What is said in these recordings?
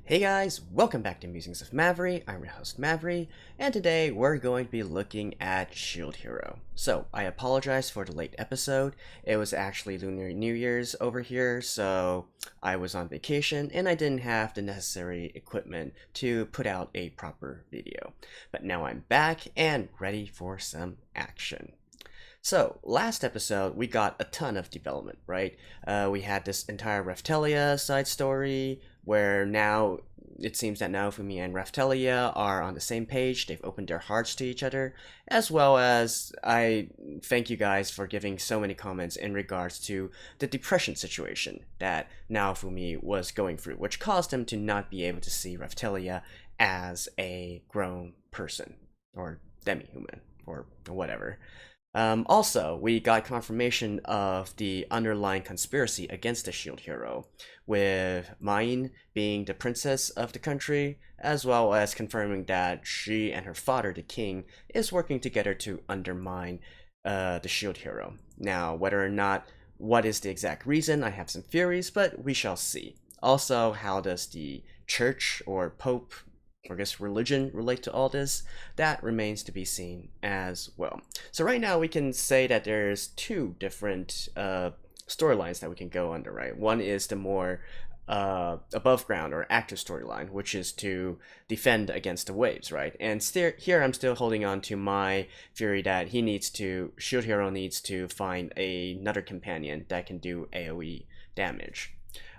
Hey guys, welcome back to Musings of Mavry. I'm your host Mavry, and today we're going to be looking at Shield Hero. So, I apologize for the late episode. It was actually Lunar New Year's over here, so I was on vacation and I didn't have the necessary equipment to put out a proper video. But now I'm back and ready for some action. So, last episode, we got a ton of development, right? We had this entire Raphtalia side story, where now it seems that Naofumi and Raphtalia are on the same page. They've opened their hearts to each other, as well as I thank you guys for giving so many comments in regards to the depression situation that Naofumi was going through, which caused him to not be able to see Raphtalia as a grown person, or demi-human, or whatever. Also, we got confirmation of the underlying conspiracy against the Shield Hero, with Main being the princess of the country, as well as confirming that she and her father, the king, is working together to undermine the Shield Hero. Now, whether or not what is the exact reason, I have some theories, but we shall see. Also, how does the church or pope, I guess religion, relate to all this? That remains to be seen as well. So right now we can say that there's two different storylines that we can go under, right? One is the more above ground or active storyline, which is to defend against the waves, right? And here I'm still holding on to my theory that Shield Hero needs to find another companion that can do AoE damage.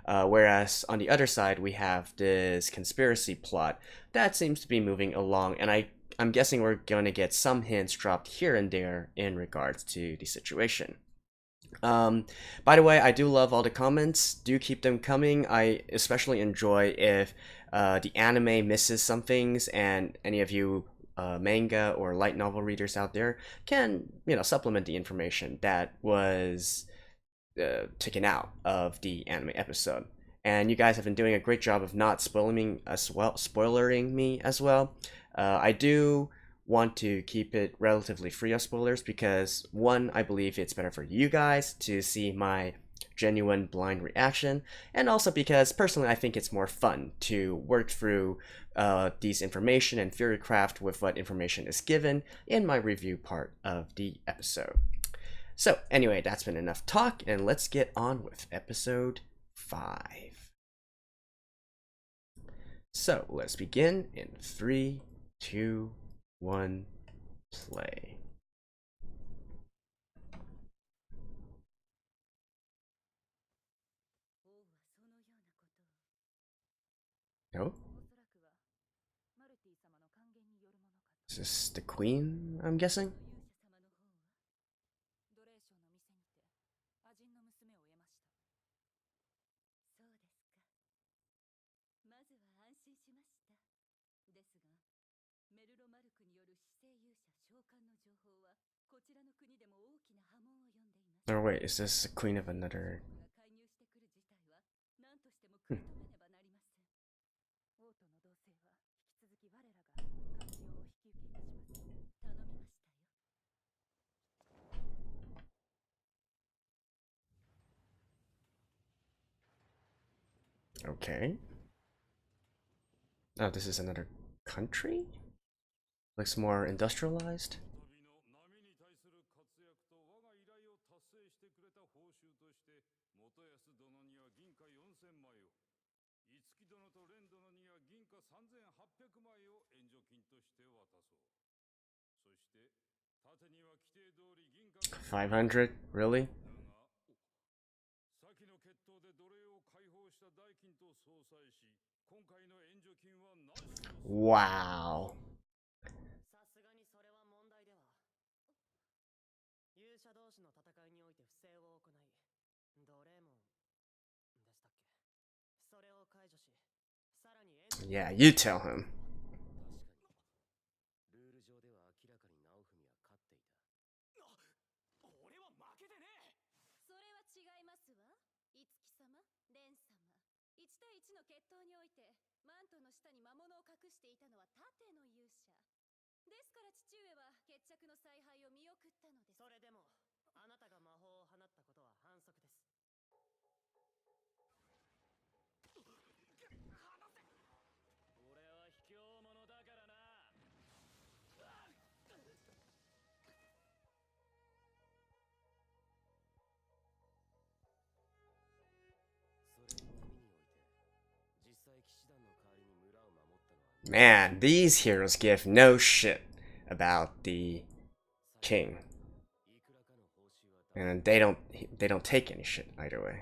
Whereas on the other side, we have this conspiracy plot that seems to be moving along, and I'm guessing we're going to get some hints dropped here and there in regards to the situation. By the way, I do love all the comments. Do keep them coming. I especially enjoy if the anime misses some things, and any of you manga or light novel readers out there can, supplement the information that was taken out of the anime episode. And you guys have been doing a great job of not spoilering me as well. I do want to keep it relatively free of spoilers because, one, I believe it's better for you guys to see my genuine blind reaction, and also because personally I think it's more fun to work through these information and theory craft with what information is given in my review part of the episode. So anyway, that's been enough talk, and let's get on with episode 5. So let's begin in 3, 2, 1, play. Oh? Is this the queen, I'm guessing? Or wait, is this the queen of another? Hmm. Okay. Oh, this is another country? Looks more industrialized? $500? Really? Wow. Yeah, you tell him. Man, these heroes give no shit about the king. And they don't take any shit either way.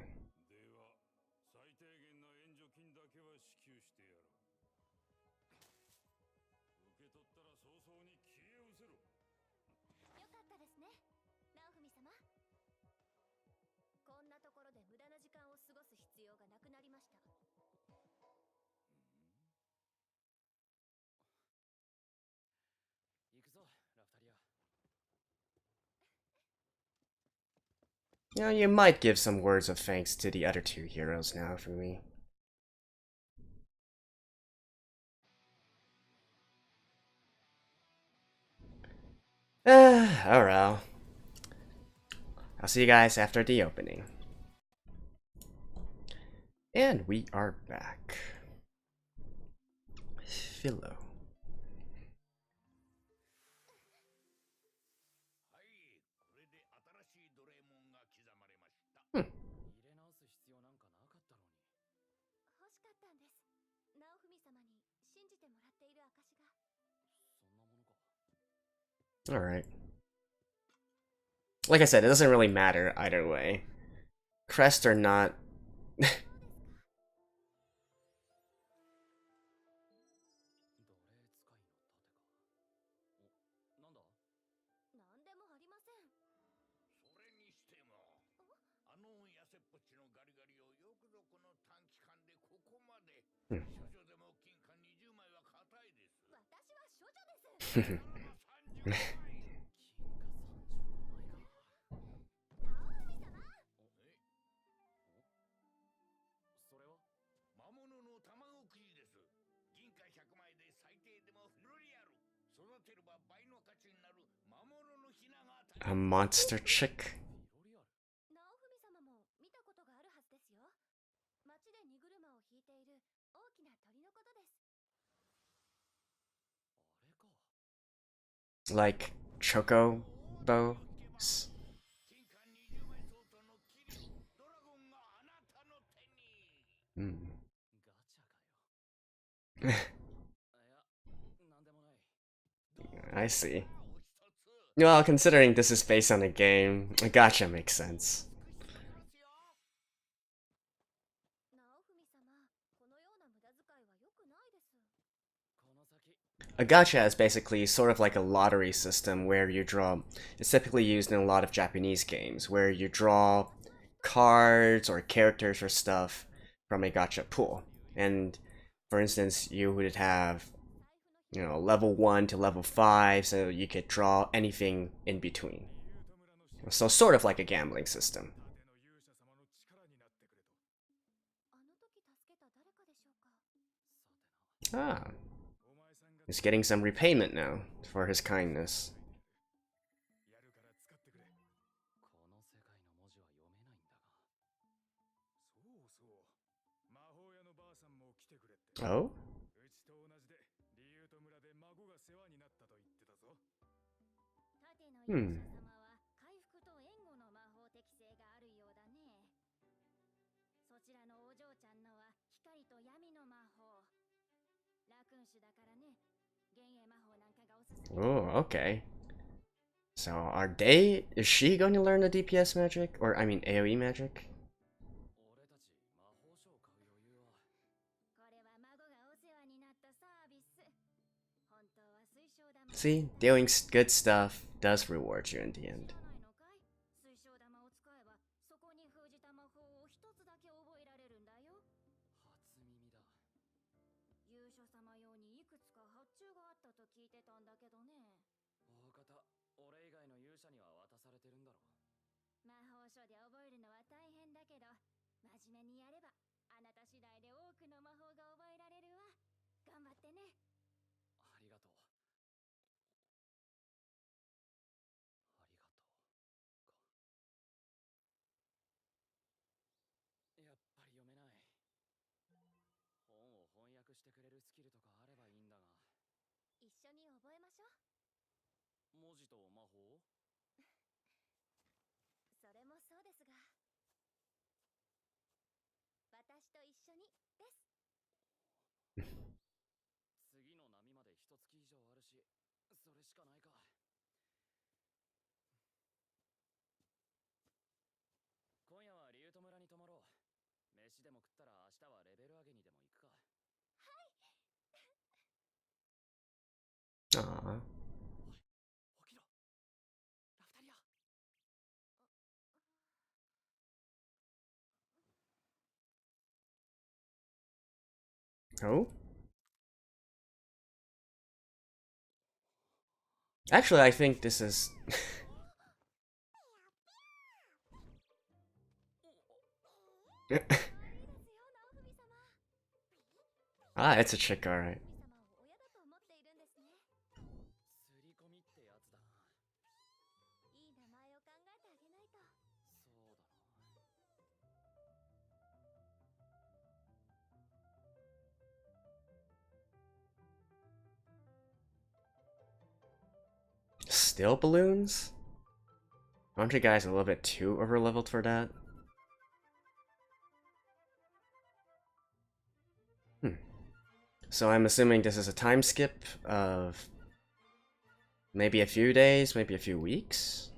You know, you might give some words of thanks to the other two heroes now for me. Alright. I'll see you guys after the opening. And we are back. Philo. Alright. Like I said, it doesn't really matter either way. Crest or not. A monster chick. Like chocobos. I see. Well, considering this is based on a game, a gacha makes sense. A gacha is basically sort of like a lottery system where you draw. It's typically used in a lot of Japanese games where you draw cards or characters or stuff from a gacha pool. And for instance, you would have, you know, level 1 to level 5, so you could draw anything in between. So sort of like a gambling system. Ah. He's getting some repayment now for his kindness. Oh? Oh, okay. So is she going to learn the DPS magic? Or, I mean, AoE magic? See, doing good stuff does reward you in the end. Aww. Oh? Actually, I think this is... Ah, it's a chick, alright. Still balloons? Aren't you guys a little bit too over-leveled for that? So I'm assuming this is a time skip of maybe a few days, maybe a few weeks?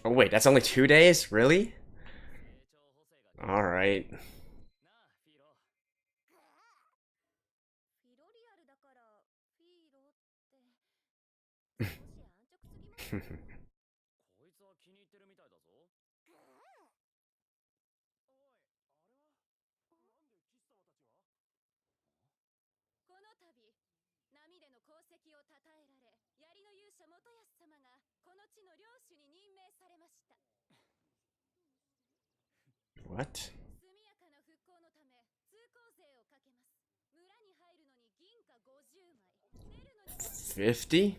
Oh wait, that's only 2 days? Really? Alright. What? 50?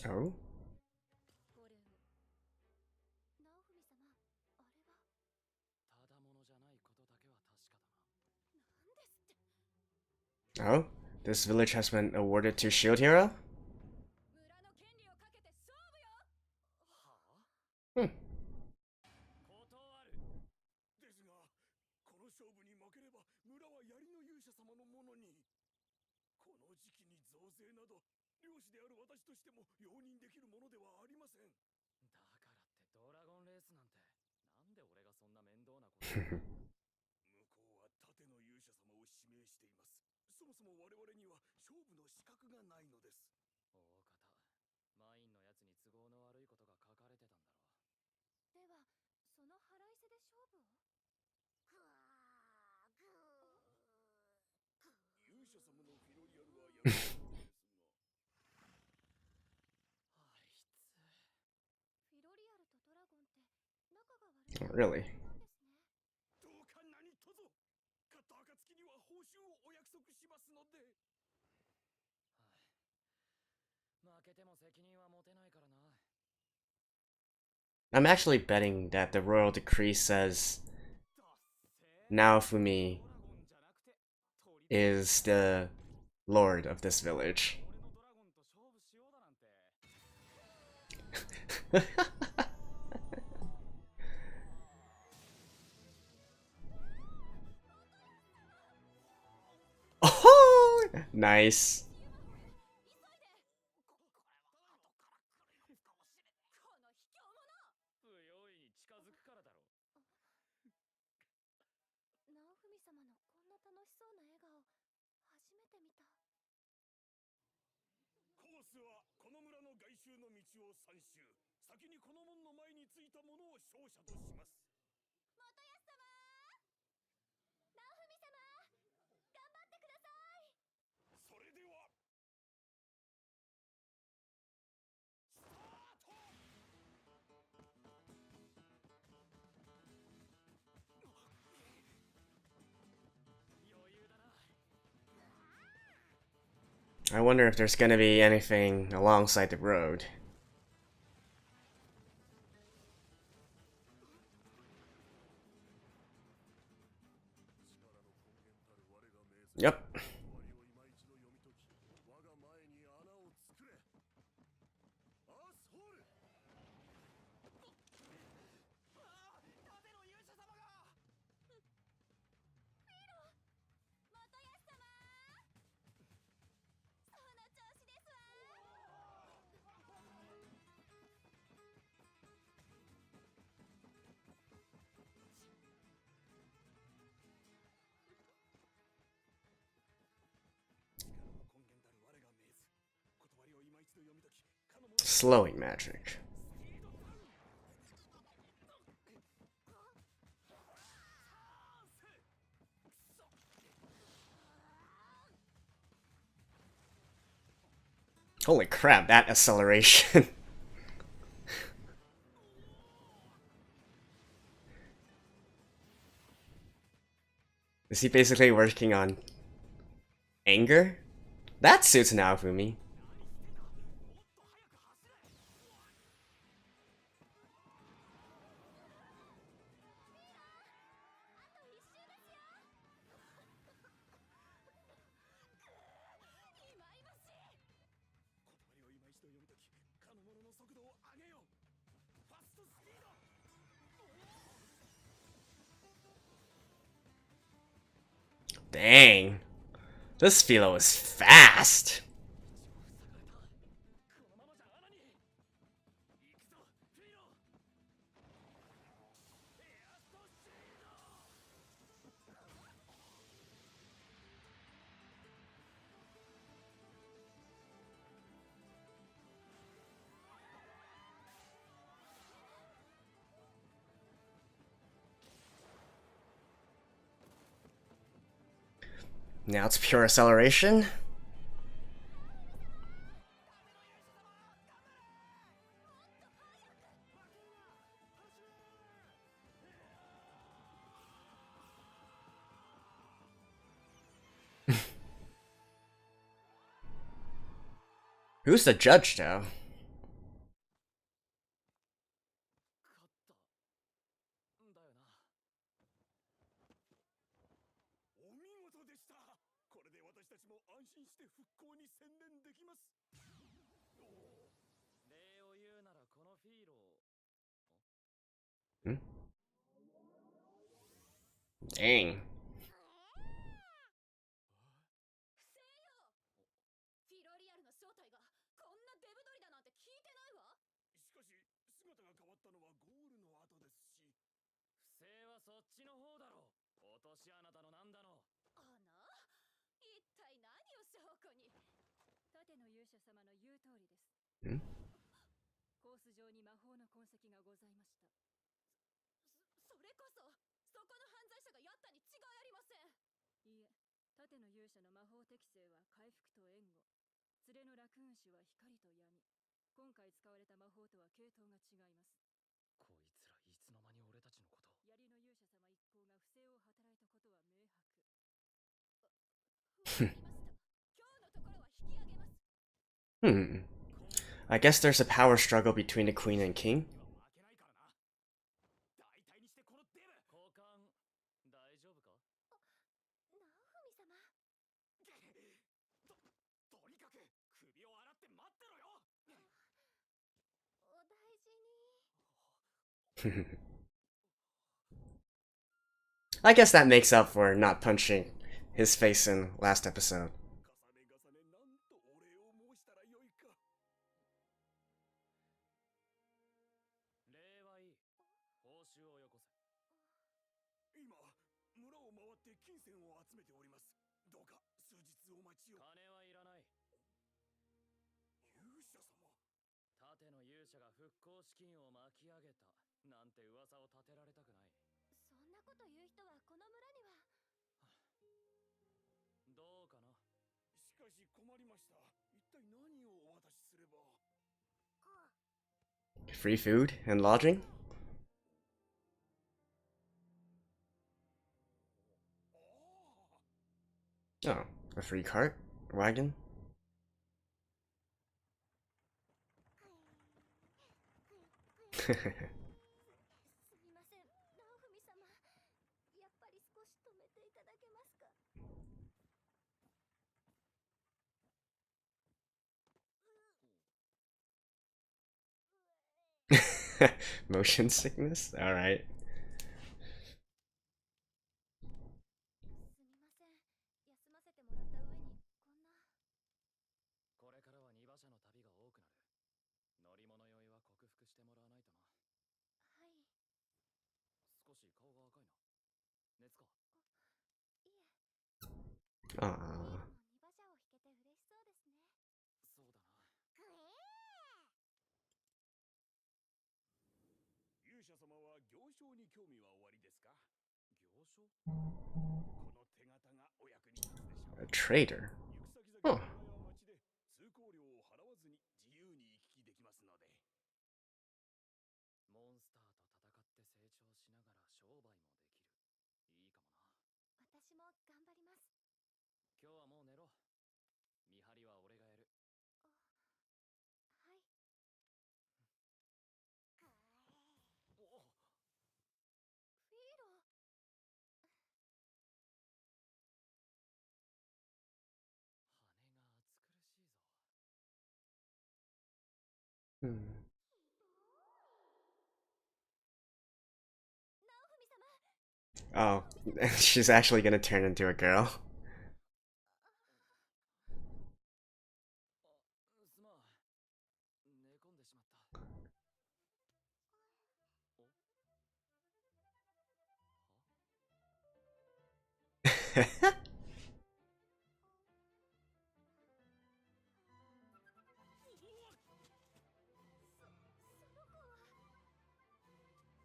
Oh? Oh? This village has been awarded to Shield Hero? Hmm. Really? I'm actually betting that the royal decree says Naofumi is the lord of this village. Oh, nice. I wonder if there's gonna be anything alongside the road. Yep. Slowing magic. Holy crap, that acceleration. Is he basically working on anger? That suits Naofumi. Dang. This philo is fast. Now it's pure acceleration. Who's the judge, though? Hmm? Dang. Hmm? コース上に魔法の痕跡がございました。それこそ、そこの犯罪者がやったに違いありません。いいえ、盾の勇者の魔法適性は回復と援護。連れのラクーン氏は光と闇。今回使われた魔法とは系統が違います。こいつらいつの間に俺たちのこと。槍の勇者様一行が不正を働いたことは明白。わかりました。今日のところは引き上げます。I guess there's a power struggle between the queen and king. I guess that makes up for not punching his face in last episode. 盾の勇者が復興資金を巻き上げたなんて噂を立てられたくない。そんなこと言う人はこの村には。どうかな。しかし困りました。一体何をお渡しすれば。Free food and lodging? Oh, a free cart? Wagon? すみません、直文様。やっぱり少し止めていただけますか。Motion sickness? Alright. すみません、休ませてもらった上にこんな。これからは2馬車の旅が多くなる。乗り物酔いは克服してもらわないとな。はい。少し顔が赤いな。熱か。いえ。Aww. 2馬車を引けて嬉しそうですね。そうだな。勇者様は行商に興味はおありですか。行商。この手形がお役に立つでしょう。 A trader? 行く先々 Huh. の村や町で通行料を払わずに自由に行き来できますので。モンスターと戦って成長しながら商売もできる。いいかもな。私も頑張ります。今日はもう寝ろ。見張りは俺がやる。はい。お、フィーロ。羽が暑苦しいぞ。 Hmm. 直文様。 Oh, she's actually gonna turn into a girl. すまん。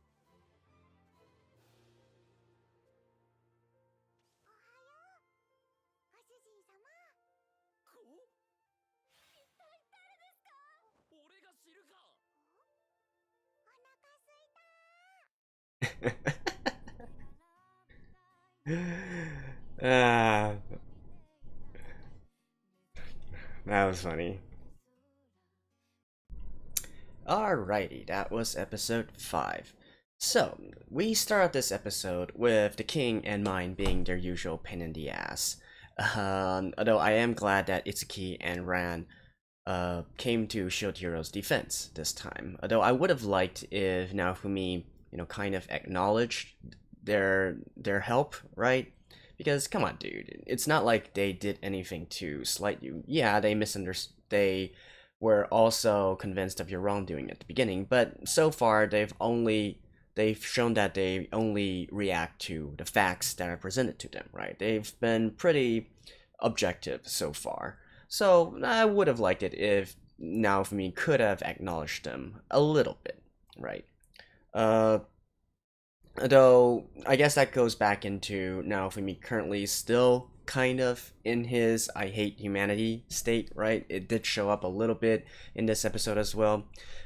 寝込んでしまった。お、ご主人様。こう。一体誰ですか。俺が知るか。お腹すいた。Ah, that was funny. Alrighty, that was episode 5. So, we start this episode with the king and mine being their usual pain in the ass. Although I am glad that Itsuki and Ran came to Shield Hero's defense this time. Although I would have liked if Naofumi, kind of acknowledged their help, right? Because come on, dude, it's not like they did anything to slight you. Yeah, they misunderstood. They were also convinced of your wrongdoing at the beginning, but so far they've shown that they only react to the facts that are presented to them, right? They've been pretty objective so far. So I would have liked it if Naofumi could have acknowledged them a little bit, right? Though I guess that goes back into Naofumi currently still kind of in his I hate humanity state, right? It did show up a little bit in this episode as well.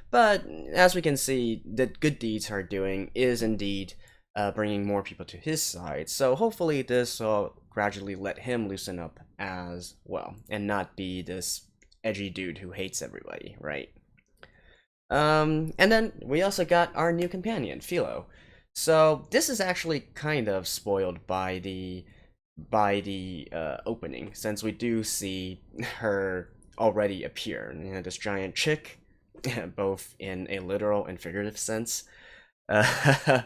But as we can see, the good deeds are doing is indeed bringing more people to his side. So hopefully this will gradually let him loosen up as well and not be this edgy dude who hates everybody, right? And then we also got our new companion, Philo. So this is actually kind of spoiled by the opening, since we do see her already appear. This giant chick both in a literal and figurative sense, uh,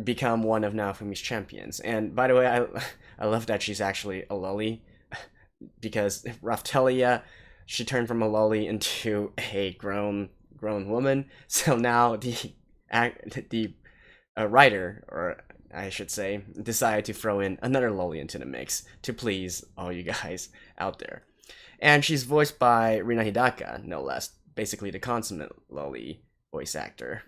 become one of Naofumi's champions. And by the way, I love that she's actually a loli, because Raftelia, she turned from a loli into a grown woman. So now the writer, or I should say, decided to throw in another loli into the mix to please all you guys out there. And she's voiced by Rina Hidaka, no less, basically the consummate loli voice actor.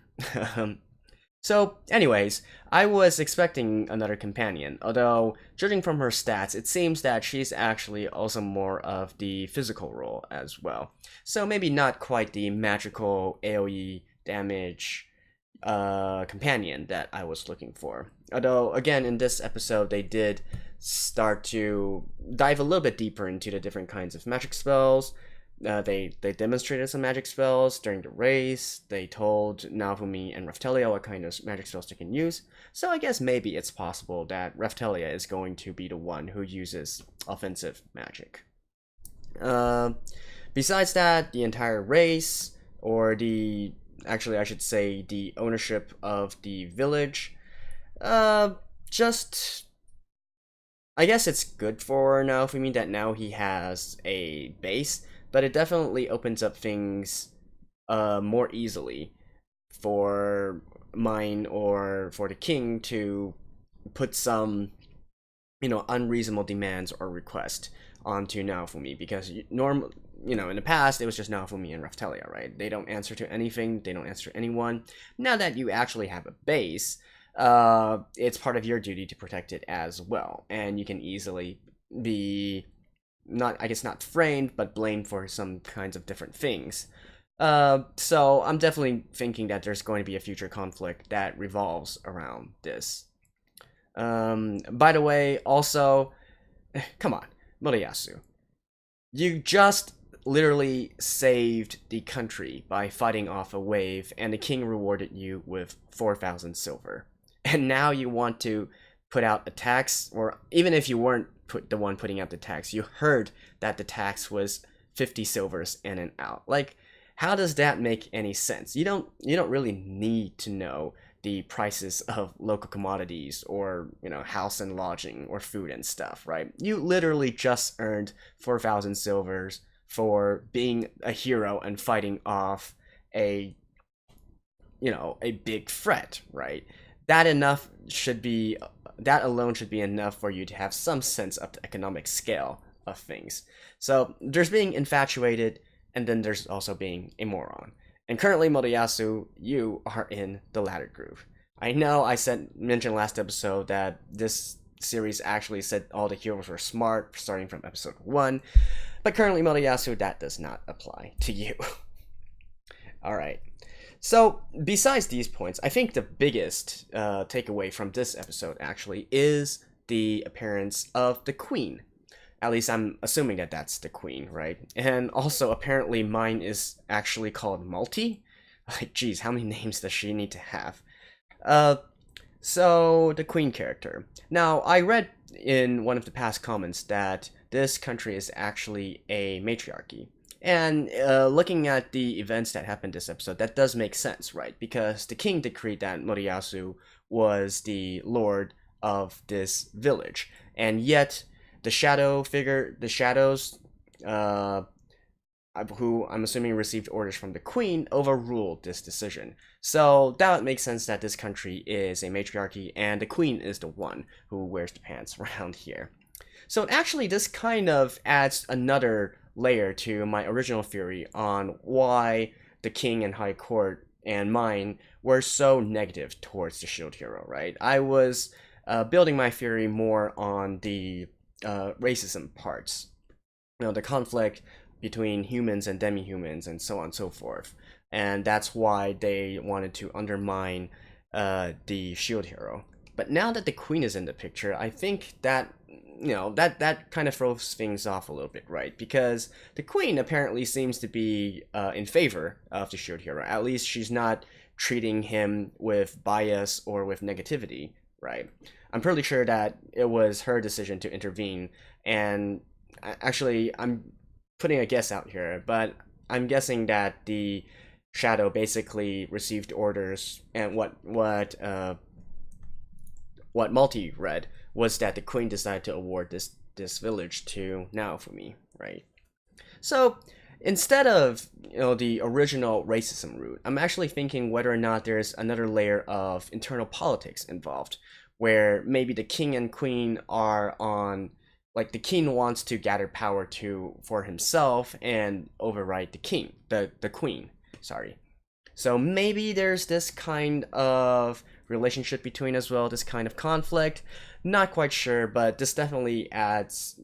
So, anyways, I was expecting another companion, although, judging from her stats, it seems that she's actually also more of the physical role as well. So maybe not quite the magical AoE damage companion that I was looking for. Although, again, in this episode, they did start to dive a little bit deeper into the different kinds of magic spells. They demonstrated some magic spells during the race. They told Naofumi and Raftelia what kind of magic spells they can use. So I guess maybe it's possible that Raftelia is going to be the one who uses offensive magic. Besides that, the entire race, or actually I should say the ownership of the village, just, I guess it's good for Naofumi that now he has a base, but it definitely opens up things more easily for mine or for the king to put some, unreasonable demands or requests onto Naofumi, because in the past it was just Naofumi and Raftelia, right? They don't answer to anything, they don't answer to anyone. Now that you actually have a base, it's part of your duty to protect it as well, and you can easily be not framed, but blamed for some kinds of different things. So I'm definitely thinking that there's going to be a future conflict that revolves around this. By the way, also, come on, Moriyasu. You just literally saved the country by fighting off a wave, and the king rewarded you with 4,000 silver. And now you want to put out a tax, or even if you weren't the one putting out the tax, you heard that the tax was 50 silvers in and out. Like, how does that make any sense? You don't really need to know the prices of local commodities, or house and lodging, or food and stuff, right? You literally just earned 4,000 silvers for being a hero and fighting off a big threat, right? That alone should be enough for you to have some sense of the economic scale of things. So there's being infatuated, and then there's also being a moron. And currently, Moriyasu, you are in the latter group. I know I mentioned last episode that this series actually said all the heroes were smart, starting from episode 1, but currently, Moriyasu, that does not apply to you. Alright. So, besides these points, I think the biggest takeaway from this episode, actually, is the appearance of the queen. At least I'm assuming that that's the queen, right? And also, apparently, mine is actually called Multi. Like, geez, how many names does she need to have? So, the queen character. Now, I read in one of the past comments that this country is actually a matriarchy. And looking at the events that happened this episode, that does make sense, right? Because the king decreed that Moriyasu was the lord of this village. And yet, the shadows, who I'm assuming received orders from the queen, overruled this decision. So that makes sense that this country is a matriarchy, and the queen is the one who wears the pants around here. So actually, this kind of adds another layer to my original theory on why the king and high court and mine were so negative towards the shield hero, right? I was building my theory more on the racism parts, the conflict between humans and demi-humans and so on and so forth, and that's why they wanted to undermine the shield hero. But now that the queen is in the picture, I think that that kind of throws things off a little bit, right? Because the queen apparently seems to be in favor of the shield hero. At least she's not treating him with bias or with negativity, right? I'm pretty sure that it was her decision to intervene, and actually, I'm putting a guess out here, but I'm guessing that the Shadow basically received orders, and what Multi read was that the queen decided to award this village to Naofumi, right? So instead of the original racism route, I'm actually thinking whether or not there's another layer of internal politics involved, where maybe the king and queen are on, like, the king wants to gather power for himself and override the queen. Sorry. So maybe there's this kind of relationship between as well, this kind of conflict. Not quite sure, but this definitely adds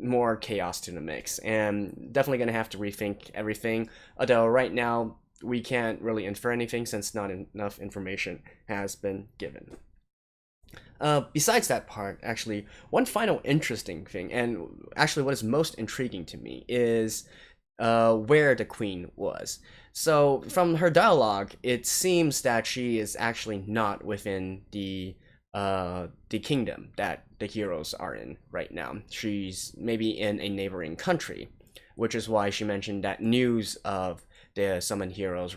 more chaos to the mix, and definitely gonna have to rethink everything. Although right now we can't really infer anything since not enough information has been given. Besides that part, actually, one final interesting thing, and actually what is most intriguing to me, is where the queen was. So from her dialogue, it seems that she is actually not within the kingdom that the heroes are in right now. She's maybe in a neighboring country, which is why she mentioned that news of the summoned heroes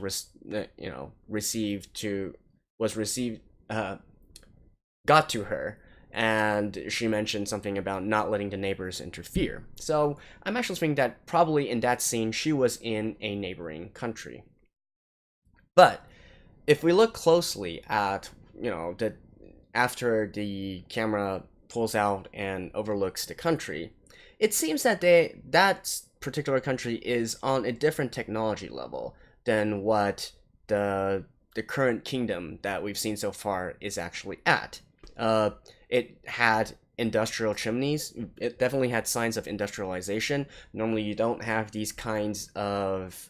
got to her, and she mentioned something about not letting the neighbors interfere. So I'm actually thinking that probably in that scene she was in a neighboring country. But if we look closely at after the camera pulls out and overlooks the country, it seems that that particular country is on a different technology level than what the current kingdom that we've seen so far is actually at. It had industrial chimneys. It definitely had signs of industrialization. Normally, you don't have these kinds of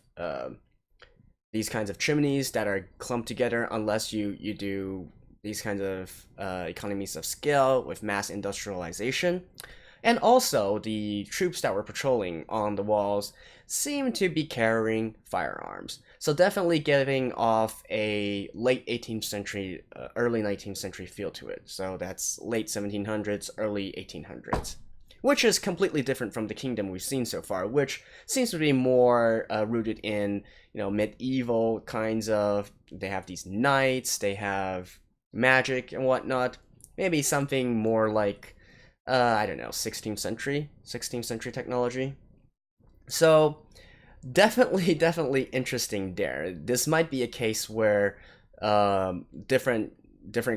chimneys that are clumped together unless you do these kinds of economies of scale with mass industrialization. And also, the troops that were patrolling on the walls seem to be carrying firearms. So definitely giving off a late 18th century, early 19th century feel to it. So that's late 1700s, early 1800s. Which is completely different from the kingdom we've seen so far, which seems to be more rooted in, medieval kinds of, they have these knights, they have magic and whatnot. Maybe something more like, I don't know, 16th century technology. So definitely interesting there. This might be a case where different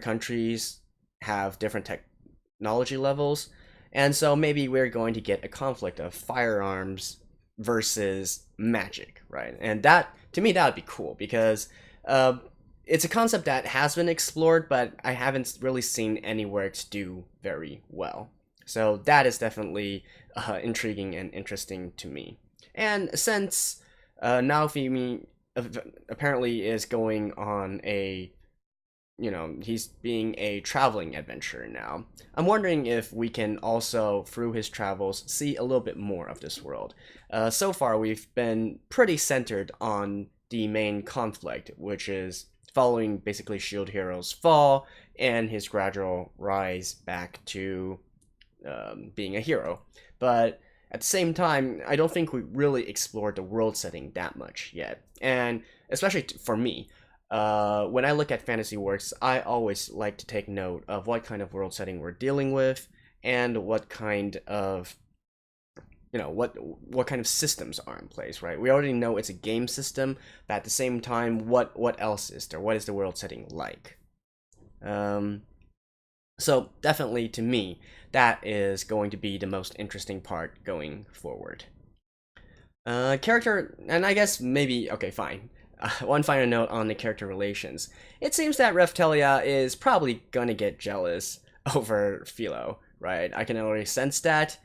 countries have different technology levels, and so maybe we're going to get a conflict of firearms versus magic, right? And that, to me, that would be cool, because it's a concept that has been explored, but I haven't really seen anywhere to do very well. So that is definitely intriguing and interesting to me. And since Naofumi apparently is going on he's being a traveling adventurer now, I'm wondering if we can also, through his travels, see a little bit more of this world. So far, we've been pretty centered on the main conflict, which is following basically Shield Hero's fall and his gradual rise back to being a hero. But at the same time, I don't think we really explored the world setting that much yet. And especially for me, when I look at fantasy works, I always like to take note of what kind of world setting we're dealing with, and what kind of what kind of systems are in place, right? We already know it's a game system, but at the same time, what else is there? What is the world setting like? So definitely, to me, that is going to be the most interesting part going forward. Character, and I guess maybe, okay, fine. One final note on the character relations. It seems that Reftelia is probably gonna get jealous over Philo, right? I can already sense that.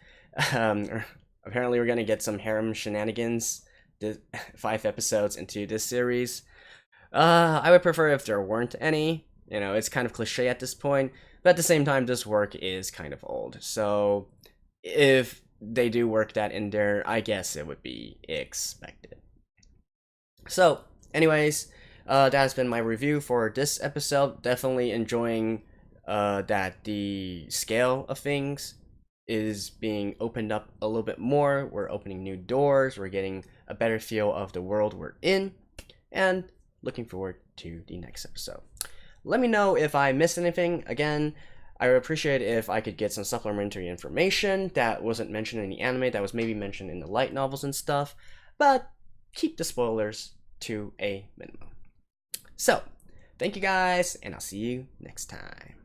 Apparently we're gonna get some harem shenanigans 5 episodes into this series. I would prefer if there weren't any. It's kind of cliche at this point, but at the same time, this work is kind of old. So if they do work that in there, I guess it would be expected. So anyways, that has been my review for this episode. Definitely enjoying that the scale of things is being opened up a little bit more. We're opening new doors. We're getting a better feel of the world we're in. and looking forward to the next episode. Let me know if I missed anything. Again, I would appreciate if I could get some supplementary information that wasn't mentioned in the anime, that was maybe mentioned in the light novels and stuff, but keep the spoilers to a minimum. So, thank you guys, and I'll see you next time.